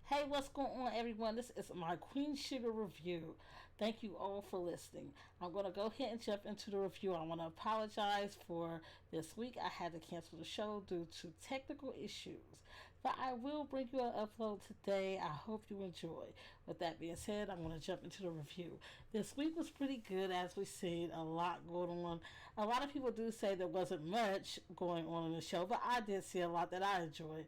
Hey, what's going on, everyone? This is my Queen Sugar review. Thank you all for listening. I'm going to go ahead and jump into the review. I want to apologize for this week. I had to cancel the show due to technical issues, but I will bring you an upload today. I hope you enjoy. With that being said, I'm going to jump into the review. This week was pretty good, as we've seen. A lot going on. A lot of people do say there wasn't much going on in the show, but I did see a lot that I enjoyed.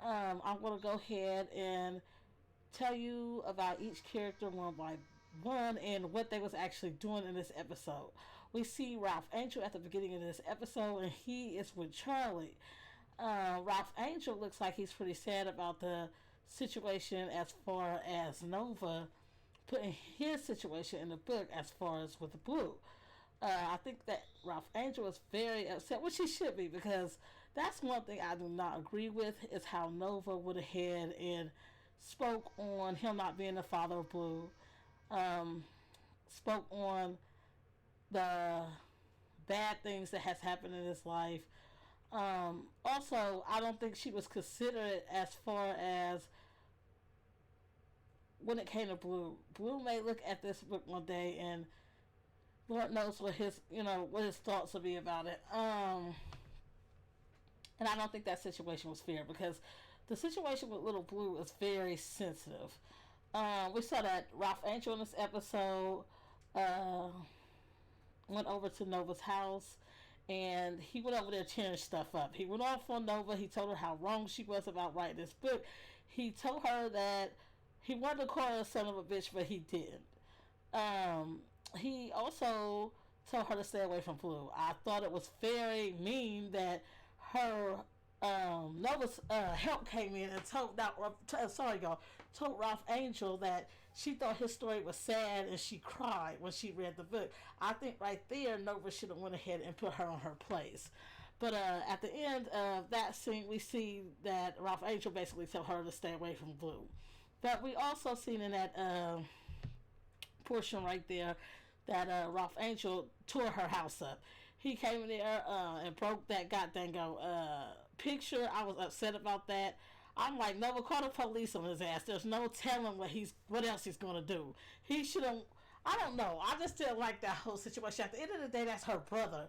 I'm going to go ahead and tell you about each character one by one and what they was actually doing in this episode. We see Ralph Angel at the beginning of this episode, and he is with Charley. Ralph Angel looks like he's pretty sad about the situation as far as Nova putting his situation in the book as far as with the Blue. I think that Ralph Angel is very upset, which he should be, because that's one thing I do not agree with, is how Nova went ahead and spoke on him not being the father of Blue, spoke on the bad things that has happened in his life. Also, I don't think she was considerate as far as when it came to Blue. Blue may look at this book one day and Lord knows what his thoughts will be about it. And I don't think that situation was fair, because the situation with Little Blue is very sensitive. We saw that Ralph Angel in this episode went over to Nova's house, and he went over there tearing stuff up. He went off on Nova. He told her how wrong she was about writing this book. He told her that he wanted to call her a son of a bitch, but he didn't. He also told her to stay away from Blue. I thought it was very mean that her Nova's help came in and told Ralph Angel that she thought his story was sad, and she cried when she read the book. I think right there Nova should have went ahead and put her on her place. But at the end of that scene, we see that Ralph Angel basically told her to stay away from Blue. But we also seen in that portion right there that Ralph Angel tore her house up. He came in there and broke that goddamn picture. I was upset about that. I'm like, Nova, call the police on his ass. There's no telling what else he's gonna do. He shouldn't. I don't know. I just didn't like that whole situation. At the end of the day, that's her brother.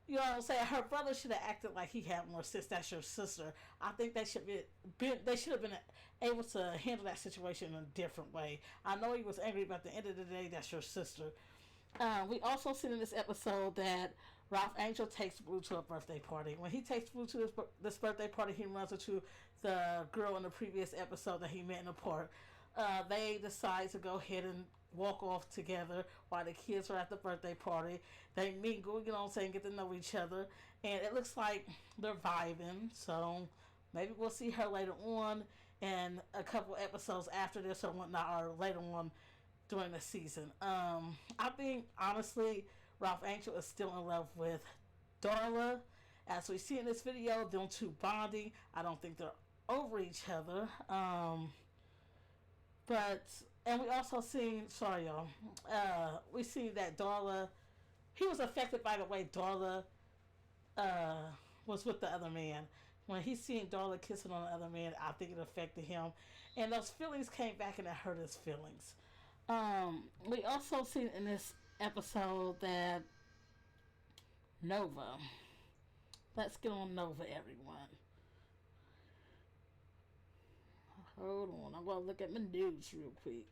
You know what I'm saying? Her brother should have acted like he had more sense. That's your sister. I think they should have been able to handle that situation in a different way. I know he was angry, but at the end of the day, that's your sister. We also seen in this episode that Ralph Angel takes Blue to a birthday party. When he takes Blue to this birthday party, he runs into the girl in the previous episode that he met in the park. They decide to go ahead and walk off together while the kids are at the birthday party. They mingle, you know what I'm saying, get to know each other, and it looks like they're vibing. So maybe we'll see her later on, and a couple episodes after this or whatnot, or later on during the season. I think honestly Ralph Angel is still in love with Darla. As we see in this video, them two bonding. I don't think they're over each other. And we also seen, sorry y'all, we see that Darla, he was affected by the way Darla was with the other man. When he seen Darla kissing on the other man, I think it affected him, and those feelings came back and it hurt his feelings. We also seen in this episode that Nova, let's get on Nova, everyone. Hold on, I'm gonna look at my news real quick.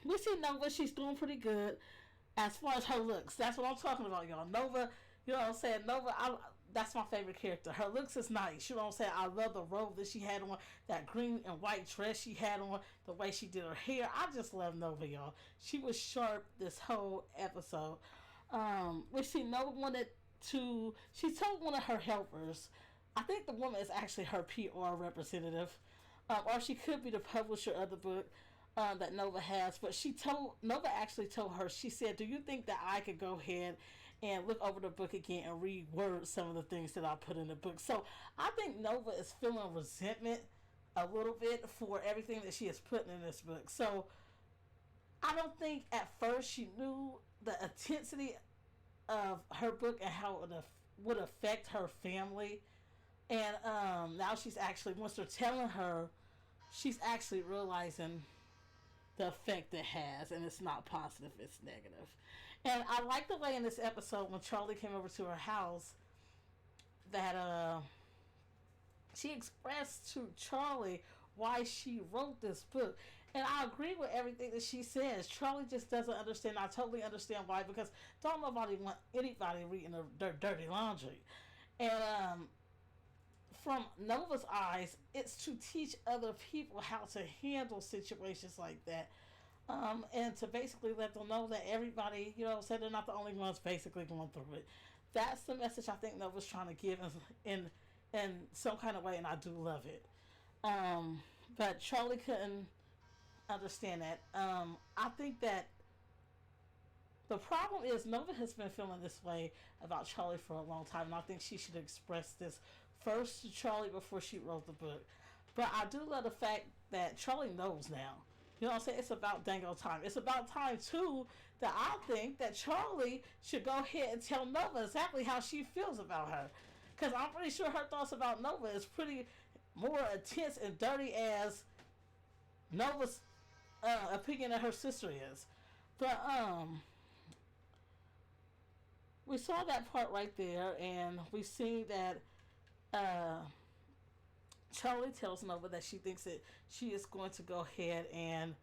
We see Nova, she's doing pretty good as far as her looks. That's what I'm talking about, y'all. Nova, you know what I'm saying? Nova, that's my favorite character. Her looks is nice. You know what I'm saying? I love the robe that she had on, that green and white dress she had on, the way she did her hair. I just love Nova, y'all. She was sharp this whole episode. We see Nova she told one of her helpers, I think the woman is actually her PR representative, or she could be the publisher of the book that Nova has, but Nova actually told her, she said, do you think that I could go ahead and look over the book again and reword some of the things that I put in the book? So I think Nova is feeling resentment a little bit for everything that she is putting in this book. So I don't think at first she knew the intensity of her book and how it would affect her family. And now she's actually, once they're telling her she's actually realizing the effect it has, and it's not positive, it's negative. And I like the way in this episode when Charley came over to her house that she expressed to Charley why she wrote this book. And I agree with everything that she says. Charley just doesn't understand. I totally understand why, because don't nobody want anybody reading their dirty laundry. And from Nova's eyes, it's to teach other people how to handle situations like that. And to basically let them know that everybody, they're not the only ones basically going through it. That's the message I think Nova's trying to give in some kind of way, and I do love it. But Charley couldn't understand that. I think that the problem is Nova has been feeling this way about Charley for a long time, and I think she should express this first to Charley before she wrote the book. But I do love the fact that Charley knows now. You know what I'm saying? It's about dango time. It's about time, too, that I think that Charley should go ahead and tell Nova exactly how she feels about her. Because I'm pretty sure her thoughts about Nova is pretty more intense and dirty as Nova's opinion of her sister is. But, we saw that part right there, and we see that Charley tells Nova that she thinks that she is going to go ahead and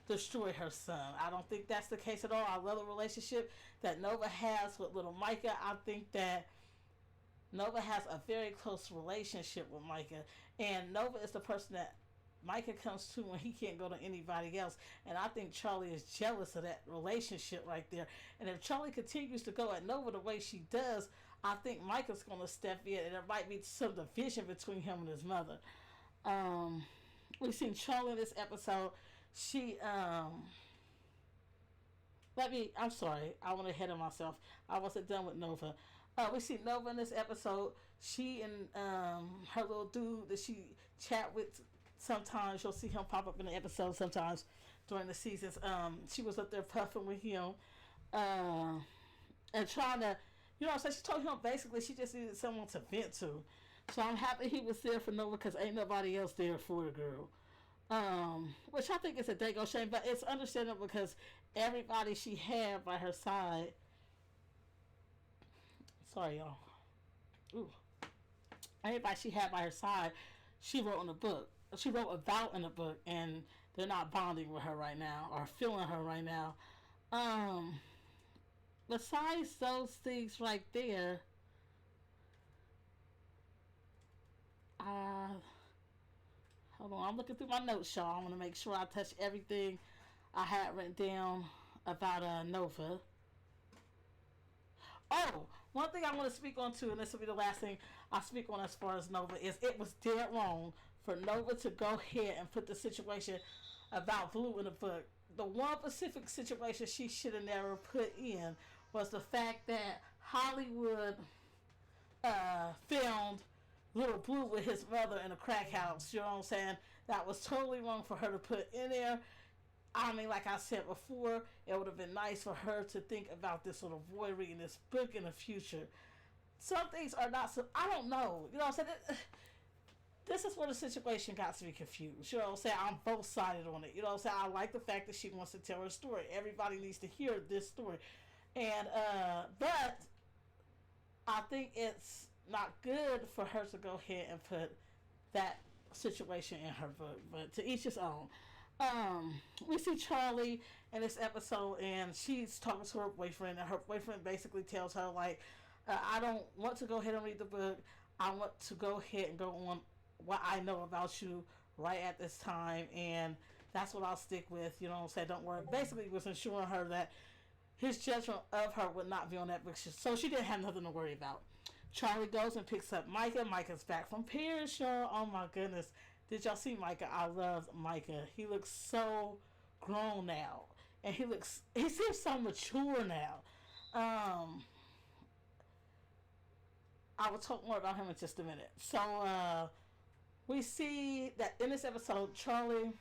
destroy her son. I don't think that's the case at all. I love the relationship that Nova has with little Micah. I think that Nova has a very close relationship with Micah, and Nova is the person that Micah comes to when he can't go to anybody else. And I think Charley is jealous of that relationship right there. And if Charley continues to go at Nova the way she does, I think Micah's going to step in, and there might be some division between him and his mother. We've seen Charley in this episode. I'm sorry, I went ahead of myself. I wasn't done with Nova. We see Nova in this episode. She and her little dude that she chat with sometimes, you'll see him pop up in the episode sometimes during the seasons. She was up there puffing with him and trying to, so she told him basically she just needed someone to vent to. So I'm happy he was there for Nova, because ain't nobody else there for the girl. Which I think is a daggone shame, but it's understandable because everybody she had by her side. Sorry, y'all. Ooh. Everybody she had by her side, she wrote in the book. She wrote about in the book, and they're not bonding with her right now or feeling her right now. Besides those things right there, hold on, I'm looking through my notes, y'all. I want to make sure I touch everything I had written down about Nova. Oh, one thing I want to speak on too, and this will be the last thing I speak on as far as Nova, is it was dead wrong for Nova to go ahead and put the situation about Blue in the book. The one specific situation she should have never put in was the fact that Hollywood filmed little Blue with his mother in a crack house. You know what I'm saying? That was totally wrong for her to put in there. I mean, like I said before, it would have been nice for her to think about this little boy reading this book in the future. Some things are not so, I don't know. You know what I'm saying? This is where the situation got to be confused. You know what I'm saying? I'm both sided on it. You know what I'm saying? I like the fact that she wants to tell her story. Everybody needs to hear this story. And, but I think it's not good for her to go ahead and put that situation in her book. But to each his own. We see Charley in this episode, and she's talking to her boyfriend, and her boyfriend basically tells her, like, I don't want to go ahead and read the book. I want to go ahead and go on what I know about you right at this time, and that's what I'll stick with. You know what I'm saying? Don't worry. Basically, was ensuring her that his judgment of her would not be on that book, so she didn't have nothing to worry about. Charley goes and picks up Micah. Micah's back from Paris, y'all. Oh my goodness. Did y'all see Micah? I love Micah. He looks so grown now. And he seems so mature now. I will talk more about him in just a minute. So, we see that in this episode, Charley,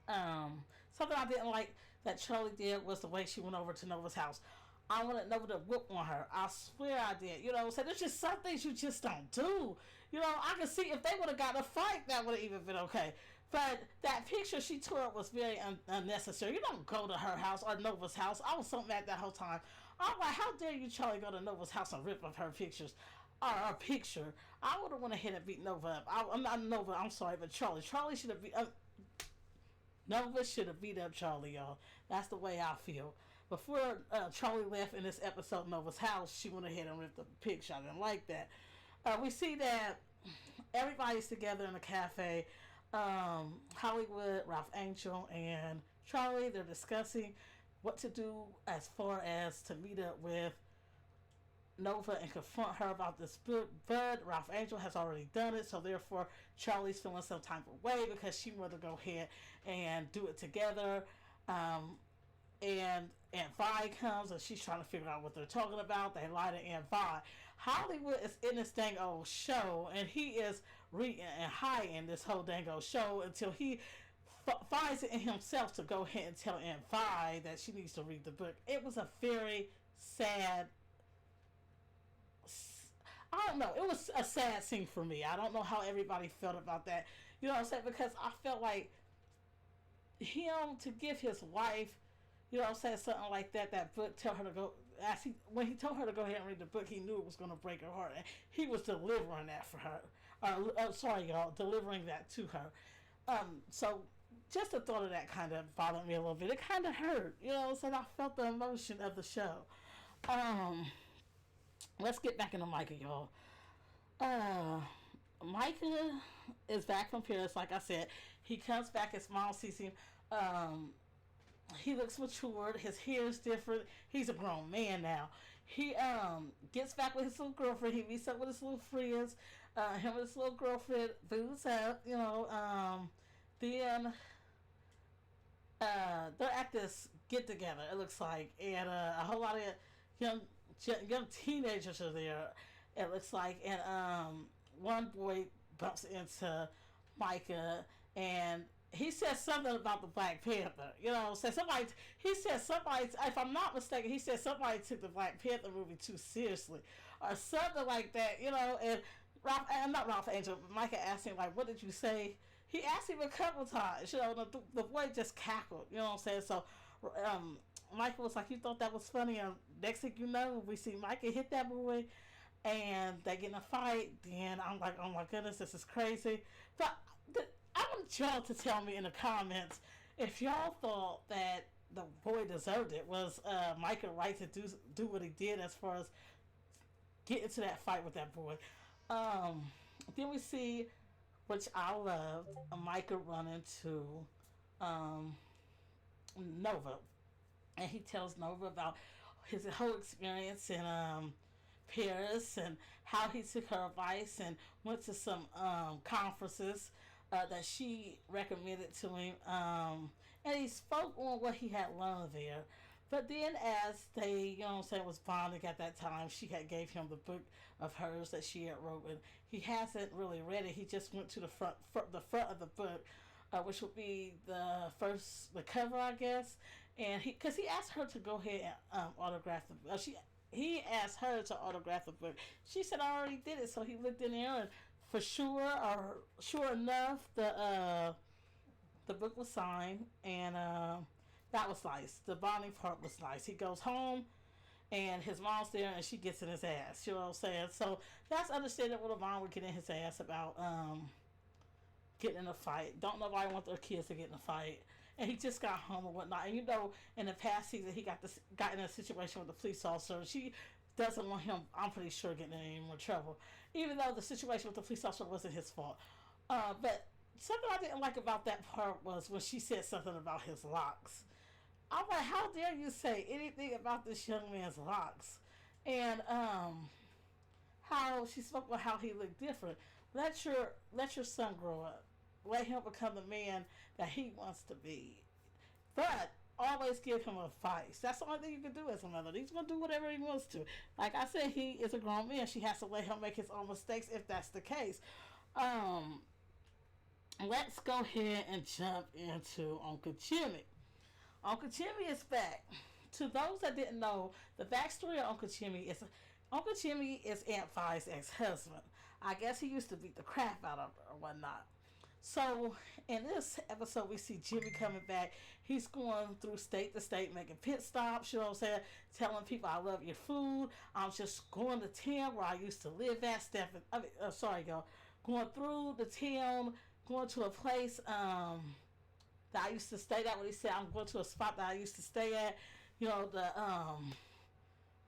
something I didn't like that Charley did was the way she went over to Nova's house. I wanted Nova to whoop on her. I swear I did. You know, so there's just some things you just don't do. You know, I can see if they would have got a fight, that would have even been okay. But that picture she took was very unnecessary. You don't go to her house or Nova's house. I was so mad that whole time. I'm like, how dare you, Charley, go to Nova's house and rip up her pictures? Or a picture. I would have went ahead and beat Nova up. I'm not Nova, I'm sorry, but Charley. Charley should have beat up. Nova should have beat up Charley, y'all. That's the way I feel. Before Charley left in this episode, Nova's house, she went ahead and ripped up the picture. I didn't like that. We see that everybody's together in a cafe. Hollywood, Ralph Angel, and Charley, they're discussing what to do as far as to meet up with Nova and confront her about this book. But Ralph Angel has already done it, so therefore Charley's feeling some type of way because she wanted to go ahead and do it together. And Aunt Vi comes and she's trying to figure out what they're talking about. They lie to Aunt Vi. Hollywood is in this dang old show, and he is reading and hiding this whole dang old show until he finds it in himself to go ahead and tell Aunt Vi that she needs to read the book. It was a very sad, I don't know, it was a sad scene for me. I don't know how everybody felt about that. You know what I'm saying? Because I felt like him to give his wife, you know what I'm saying, something like that, that book, tell her to go, when he told her to go ahead and read the book, he knew it was going to break her heart. And he was delivering that for her. Sorry, y'all, delivering that to her. So just the thought of that kind of bothered me a little bit. It kind of hurt, you know what I'm saying? I felt the emotion of the show. Let's get back into Micah, y'all. Micah is back from Paris, like I said. He comes back, his mom sees him. He looks matured. His hair is different. He's a grown man now. He gets back with his little girlfriend. He meets up with his little friends. Him and his little girlfriend boots up, you know. Then they're at this get together, it looks like, and a whole lot of young teenagers are there, it looks like, and one boy bumps into Micah, and he said something about the Black Panther, you know, so he said somebody, if I'm not mistaken, he said somebody took the Black Panther movie too seriously, or something like that, you know, and not Ralph Angel, but Micah asked him, like, what did you say? He asked him a couple times, you know, the boy just cackled, you know what I'm saying, so, Micah was like, you thought that was funny, and next thing you know, we see Micah hit that boy, and they get in a fight, then I'm like, oh my goodness, this is crazy, but I want y'all to tell me in the comments if y'all thought that the boy deserved it. Was Micah right to do what he did as far as get into that fight with that boy? Then we see, which I loved, Micah run into Nova, and he tells Nova about his whole experience in Paris and how he took her advice and went to some conferences that she recommended to him, and he spoke on what he had learned there. But then as they, you know what I'm saying, was bonding at that time, she had gave him the book of hers that she had wrote, and he hasn't really read it. He just went to the front of the book, which would be the cover, I guess, and because he asked her to go ahead and autograph the book. He asked her to autograph the book. She said, I already did it, so he looked in there, and for sure enough, the book was signed, and that was nice. The bonding part was nice. He goes home, and his mom's there, and she gets in his ass. You know what I'm saying? So that's understandable. The mom would get in his ass about getting in a fight. Don't nobody want their kids to get in a fight. And he just got home and whatnot. And you know, in the past season, he got in a situation with the police officer. She doesn't want him, I'm pretty sure, getting in any more trouble. Even though the situation with the police officer wasn't his fault. But something I didn't like about that part was when she said something about his locks. I'm like, how dare you say anything about this young man's locks? And how she spoke about how he looked different. Let your son grow up. Let him become the man that he wants to be. But always give him advice. That's the only thing you can do as a mother. He's going to do whatever he wants to. Like I said, he is a grown man. She has to let him make his own mistakes if that's the case. Let's go ahead and jump into Uncle Jimmy. Uncle Jimmy is back. To those that didn't know, the backstory of Uncle Jimmy is Aunt Vi's ex-husband. I guess he used to beat the crap out of her or whatnot. So in this episode, we see Jimmy coming back. He's going through state to state, making pit stops. You know what I'm saying? Telling people, "I love your food. I'm just going to town where I used to live at." Sorry, y'all. Going through the town, going to a place that I used to stay at. When he said, "I'm going to a spot that I used to stay at," you know, the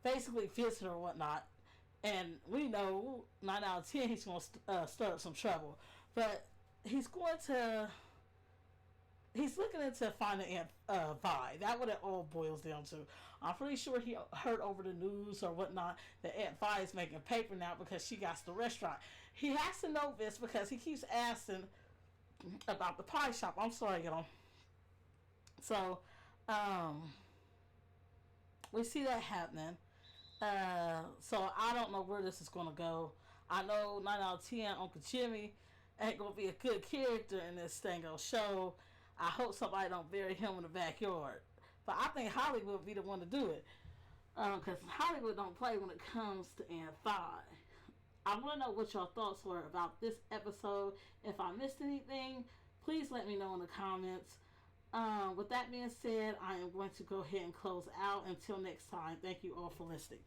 basically visit or whatnot. And we know 9 out of 10 he's going to stir up some trouble, but he's going to he's looking into finding Aunt Vi. That's what it all boils down to. I'm pretty sure he heard over the news or whatnot that Aunt Vi is making paper now because she got the restaurant. He has to know this because he keeps asking about the pie shop. I'm sorry, y'all. So, we see that happening. So I don't know where this is gonna go. I know 9 out of 10 Uncle Jimmy ain't gonna be a good character in this thing on show. I hope somebody don't bury him in the backyard. But I think Hollywood would be the one to do it. Because Hollywood don't play when it comes to Aunt Vi. I want to know what your thoughts were about this episode. If I missed anything, please let me know in the comments. With that being said, I am going to go ahead and close out. Until next time, thank you all for listening.